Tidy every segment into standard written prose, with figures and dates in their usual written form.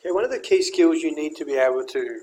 Okay, one of the key skills you need to be able to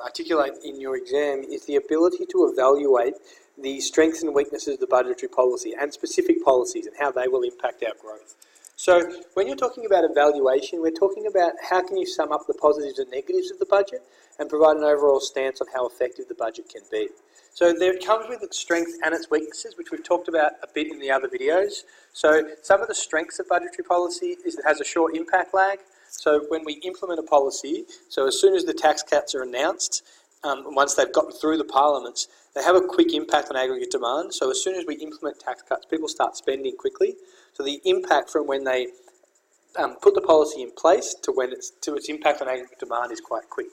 articulate in your exam is the ability to evaluate the strengths and weaknesses of the budgetary policy and specific policies and how they will impact our growth. So when you're talking about evaluation, we're talking about how can you sum up the positives and negatives of the budget and provide an overall stance on how effective the budget can be. So there comes with its strengths and its weaknesses, which we've talked about a bit in the other videos. So some of the strengths of budgetary policy is it has a short impact lag. So when we implement a policy, so as soon as the tax cuts are announced, once they've gotten through the parliaments, they have a quick impact on aggregate demand. So as soon as we implement tax cuts, people start spending quickly. So the impact from when they put the policy in place to its impact on aggregate demand is quite quick.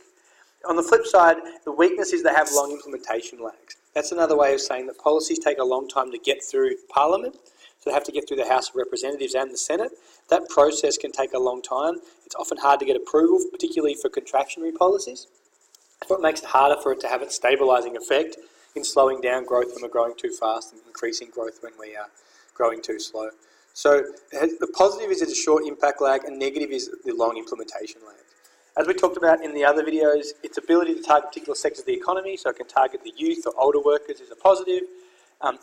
On the flip side, the weakness is they have long implementation lags. That's another way of saying that policies take a long time to get through Parliament. So they have to get through the House of Representatives and the Senate. That process can take a long time. It's often hard to get approval, particularly for contractionary policies. That's what makes it harder for it to have its stabilising effect in slowing down growth when we're growing too fast and increasing growth when we are growing too slow. So the positive is it's a short impact lag and negative is the long implementation lag. As we talked about in the other videos, its ability to target particular sectors of the economy, so it can target the youth or older workers, is a positive.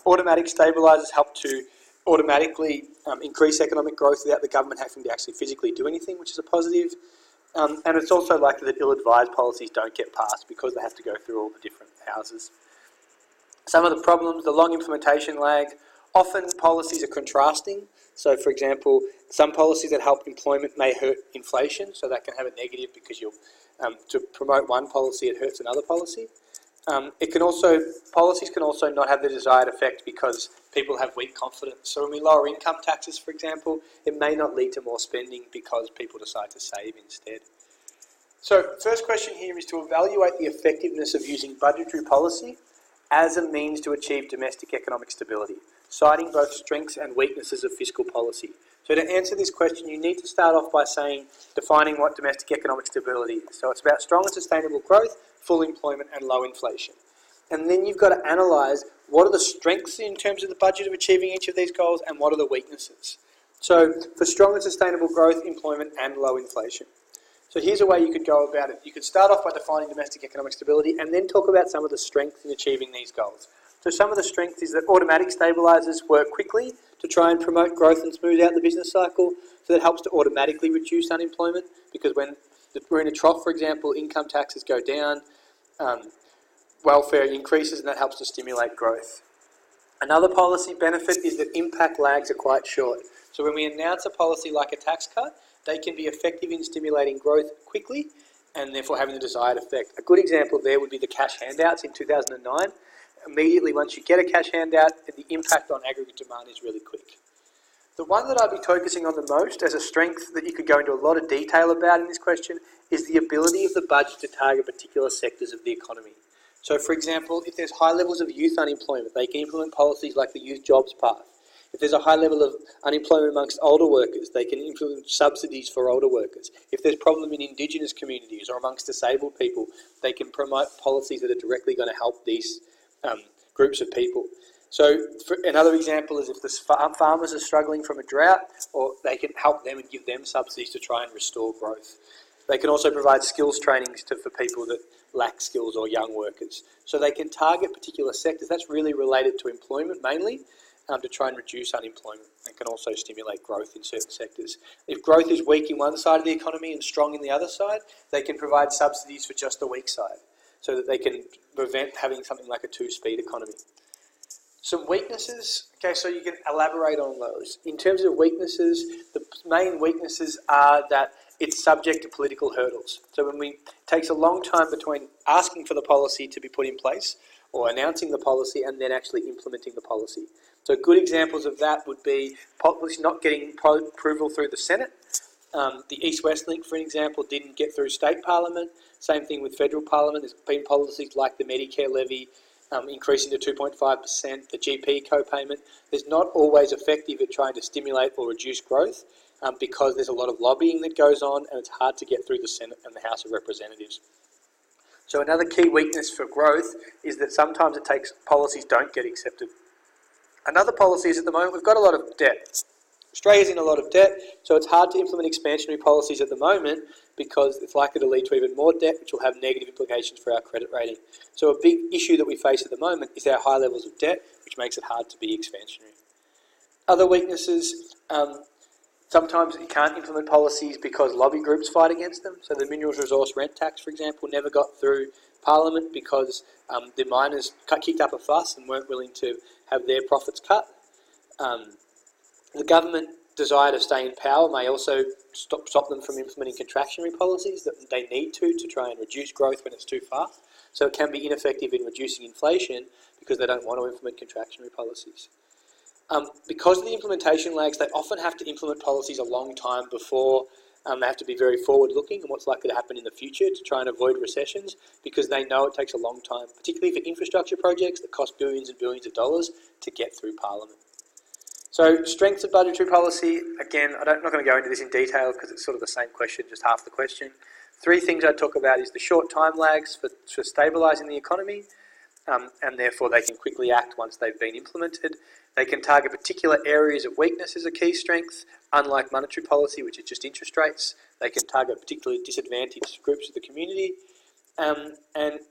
Automatic stabilisers help to automatically increase economic growth without the government having to actually physically do anything, which is a positive. And it's also likely that ill-advised policies don't get passed because they have to go through all the different houses. Some of the problems, the long implementation lag, often policies are contrasting. So, for example, some policies that help employment may hurt inflation, so that can have a negative because to promote one policy, it hurts another policy. Policies can also not have the desired effect because people have weak confidence. So when we lower income taxes, for example, it may not lead to more spending because people decide to save instead. So first question here is to evaluate the effectiveness of using budgetary policy as a means to achieve domestic economic stability, citing both strengths and weaknesses of fiscal policy. So to answer this question, you need to start off by defining what domestic economic stability is. So it's about strong and sustainable growth, full employment and low inflation. And then you've got to analyse what are the strengths in terms of the budget of achieving each of these goals and what are the weaknesses. So for strong and sustainable growth, employment and low inflation. So here's a way you could go about it. You could start off by defining domestic economic stability and then talk about some of the strengths in achieving these goals. So some of the strengths is that automatic stabilisers work quickly to try and promote growth and smooth out the business cycle. So that helps to automatically reduce unemployment because when we're in a trough, for example, income taxes go down, welfare increases, and that helps to stimulate growth. Another policy benefit is that impact lags are quite short. So when we announce a policy like a tax cut, they can be effective in stimulating growth quickly and therefore having the desired effect. A good example there would be the cash handouts in 2009. Immediately once you get a cash handout, the impact on aggregate demand is really quick. The one that I'd be focusing on the most as a strength that you could go into a lot of detail about in this question is the ability of the budget to target particular sectors of the economy. So for example, if there's high levels of youth unemployment, they can implement policies like the Youth Jobs Path. If there's a high level of unemployment amongst older workers, they can implement subsidies for older workers. If there's a problem in Indigenous communities or amongst disabled people, they can promote policies that are directly going to help these groups of people. So another example is if the farmers are struggling from a drought, or they can help them and give them subsidies to try and restore growth. They can also provide skills trainings for people that lack skills or young workers. So they can target particular sectors. That's really related to employment mainly, to try and reduce unemployment and can also stimulate growth in certain sectors. If growth is weak in one side of the economy and strong in the other side, they can provide subsidies for just the weak side so that they can prevent having something like a two-speed economy. Some weaknesses, okay, so you can elaborate on those. In terms of weaknesses, the main weaknesses are that it's subject to political hurdles. So it takes a long time between asking for the policy to be put in place or announcing the policy and then actually implementing the policy. So good examples of that would be policies not getting approval through the Senate. The East-West Link, for example, didn't get through state parliament. Same thing with federal parliament. There's been policies like the Medicare levy increasing to 2.5%, the GP co-payment. There's not always effective at trying to stimulate or reduce growth because there's a lot of lobbying that goes on and it's hard to get through the Senate and the House of Representatives. So another key weakness for growth is that sometimes policies don't get accepted. Another policy is at the moment we've got a lot of debt. Australia's in a lot of debt, so it's hard to implement expansionary policies at the moment because it's likely to lead to even more debt, which will have negative implications for our credit rating. So a big issue that we face at the moment is our high levels of debt, which makes it hard to be expansionary. Other weaknesses, sometimes you can't implement policies because lobby groups fight against them. So the Minerals Resource Rent Tax, for example, never got through Parliament because the miners kicked up a fuss and weren't willing to have their profits cut. The government desire to stay in power may also stop them from implementing contractionary policies that they need to try and reduce growth when it's too fast. So it can be ineffective in reducing inflation because they don't want to implement contractionary policies. Because of the implementation lags, they often have to implement policies a long time before they have to be very forward-looking and what's likely to happen in the future to try and avoid recessions because they know it takes a long time, particularly for infrastructure projects that cost billions and billions of dollars to get through Parliament. So strengths of budgetary policy, again, I'm not going to go into this in detail because it's sort of the same question, just half the question. Three things I'd talk about is the short time lags for stabilising the economy, and therefore they can quickly act once they've been implemented. They can target particular areas of weakness as a key strength, unlike monetary policy, which is just interest rates. They can target particularly disadvantaged groups of the community, and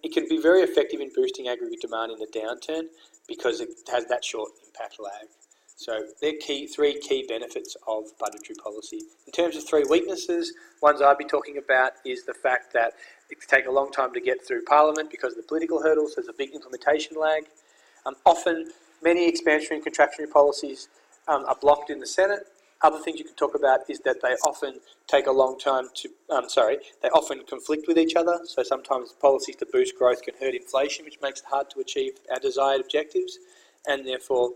it can be very effective in boosting aggregate demand in the downturn because it has that short impact lag. So they're three key benefits of budgetary policy. In terms of three weaknesses, ones I'd be talking about is the fact that it can take a long time to get through Parliament because of the political hurdles. There's a big implementation lag. Often, many expansionary and contractionary policies are blocked in the Senate. Other things you can talk about is that they often take a long time to, they often conflict with each other. So sometimes policies to boost growth can hurt inflation, which makes it hard to achieve our desired objectives, and therefore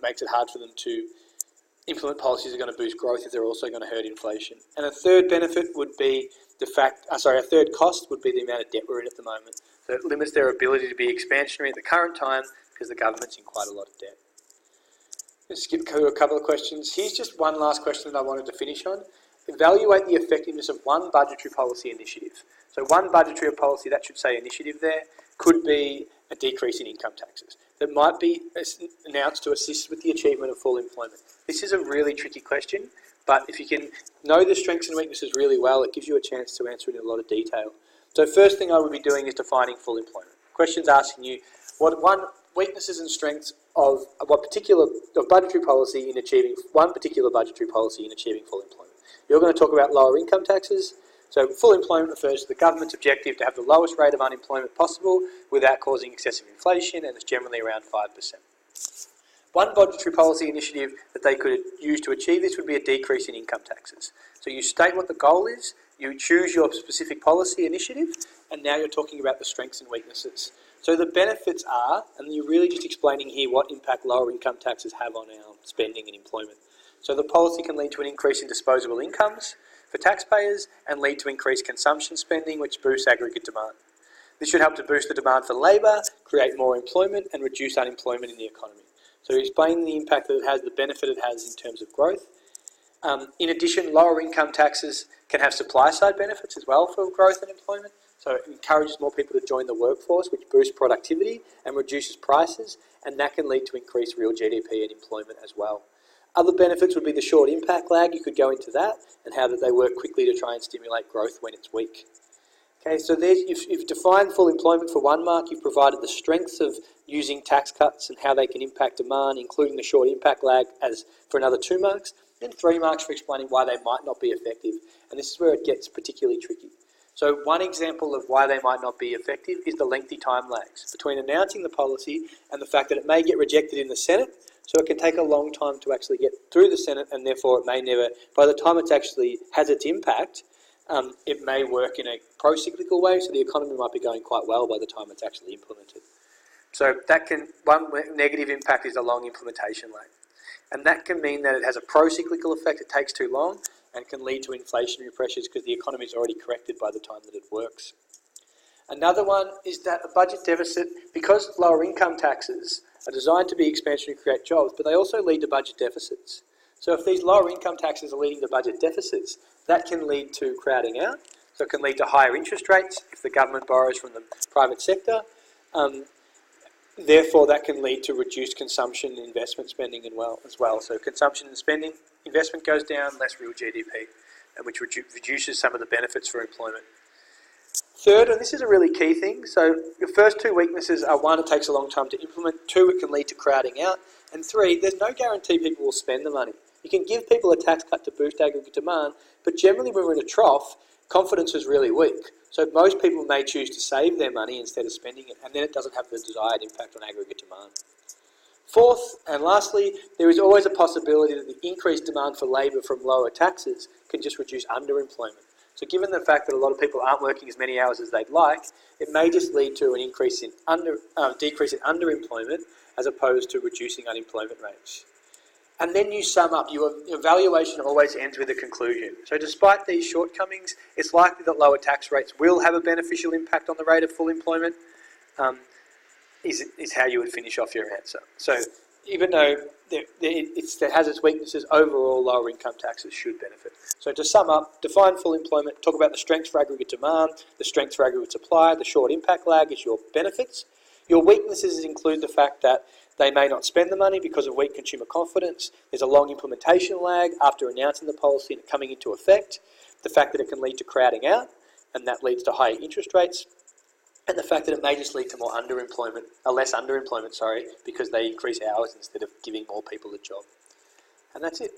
makes it hard for them to implement policies that are going to boost growth if they're also going to hurt inflation. And a third benefit would be a third cost would be the amount of debt we're in at the moment. So it limits their ability to be expansionary at the current time because the government's in quite a lot of debt. Let's skip through a couple of questions. Here's just one last question that I wanted to finish on. Evaluate the effectiveness of one budgetary policy initiative. So one budgetary policy, that should say initiative there, could be a decrease in income taxes that might be announced to assist with the achievement of full employment. This is a really tricky question, but if you can know the strengths and weaknesses really well, it gives you a chance to answer it in a lot of detail. So first thing I would be doing is defining full employment. Questions asking you what weaknesses and strengths of budgetary policy in achieving one particular budgetary policy in achieving full employment. You're going to talk about lower income taxes. So full employment refers to the government's objective to have the lowest rate of unemployment possible without causing excessive inflation, and it's generally around 5%. One budgetary policy initiative that they could use to achieve this would be a decrease in income taxes. So you state what the goal is, you choose your specific policy initiative, and now you're talking about the strengths and weaknesses. So the benefits are, and you're really just explaining here what impact lower income taxes have on our spending and employment. So the policy can lead to an increase in disposable incomes for taxpayers and lead to increased consumption spending, which boosts aggregate demand. This should help to boost the demand for labour, create more employment, and reduce unemployment in the economy. So explain the impact that it has, the benefit it has in terms of growth. In addition, lower income taxes can have supply-side benefits as well for growth and employment. So it encourages more people to join the workforce, which boosts productivity and reduces prices, and that can lead to increased real GDP and employment as well. Other benefits would be the short impact lag. You could go into that and how that they work quickly to try and stimulate growth when it's weak. Okay, so you've defined full employment for 1 mark. You've provided the strengths of using tax cuts and how they can impact demand, including the short impact lag as for another 2 marks, and 3 marks for explaining why they might not be effective. And this is where it gets particularly tricky. So one example of why they might not be effective is the lengthy time lags between announcing the policy and the fact that it may get rejected in the Senate. So it can take a long time to actually get through the Senate, and therefore it may never, by the time it actually has its impact, it may work in a pro-cyclical way, so the economy might be going quite well by the time it's actually implemented. So one negative impact is a long implementation lag. And that can mean that it has a pro-cyclical effect, it takes too long, and can lead to inflationary pressures because the economy is already corrected by the time that it works. Another one is that a budget deficit, because lower income taxes are designed to be expansionary to create jobs, but they also lead to budget deficits. So if these lower income taxes are leading to budget deficits, that can lead to crowding out. So it can lead to higher interest rates if the government borrows from the private sector. Therefore, that can lead to reduced consumption and investment spending as well. So consumption and spending, investment goes down, less real GDP, and which reduces some of the benefits for employment. Third, and this is a really key thing, so your first two weaknesses are one, it takes a long time to implement, two, it can lead to crowding out, and three, there's no guarantee people will spend the money. You can give people a tax cut to boost aggregate demand, but generally when we're in a trough, confidence is really weak. So most people may choose to save their money instead of spending it, and then it doesn't have the desired impact on aggregate demand. Fourth, and lastly, there is always a possibility that the increased demand for labour from lower taxes can just reduce underemployment. So given the fact that a lot of people aren't working as many hours as they'd like, it may just lead to an increase in decrease in underemployment as opposed to reducing unemployment rates. And then you sum up. Your evaluation always ends with a conclusion. So despite these shortcomings, it's likely that lower tax rates will have a beneficial impact on the rate of full employment, is how you would finish off your answer. So even though it has its weaknesses, overall lower income taxes should benefit. So to sum up, define full employment, talk about the strengths for aggregate demand, the strengths for aggregate supply, the short impact lag is your benefits. Your weaknesses include the fact that they may not spend the money because of weak consumer confidence. There's a long implementation lag after announcing the policy and it coming into effect. The fact that it can lead to crowding out, and that leads to higher interest rates. And the fact that it may just lead to more underemployment, less underemployment, because they increase hours instead of giving more people a job. And that's it.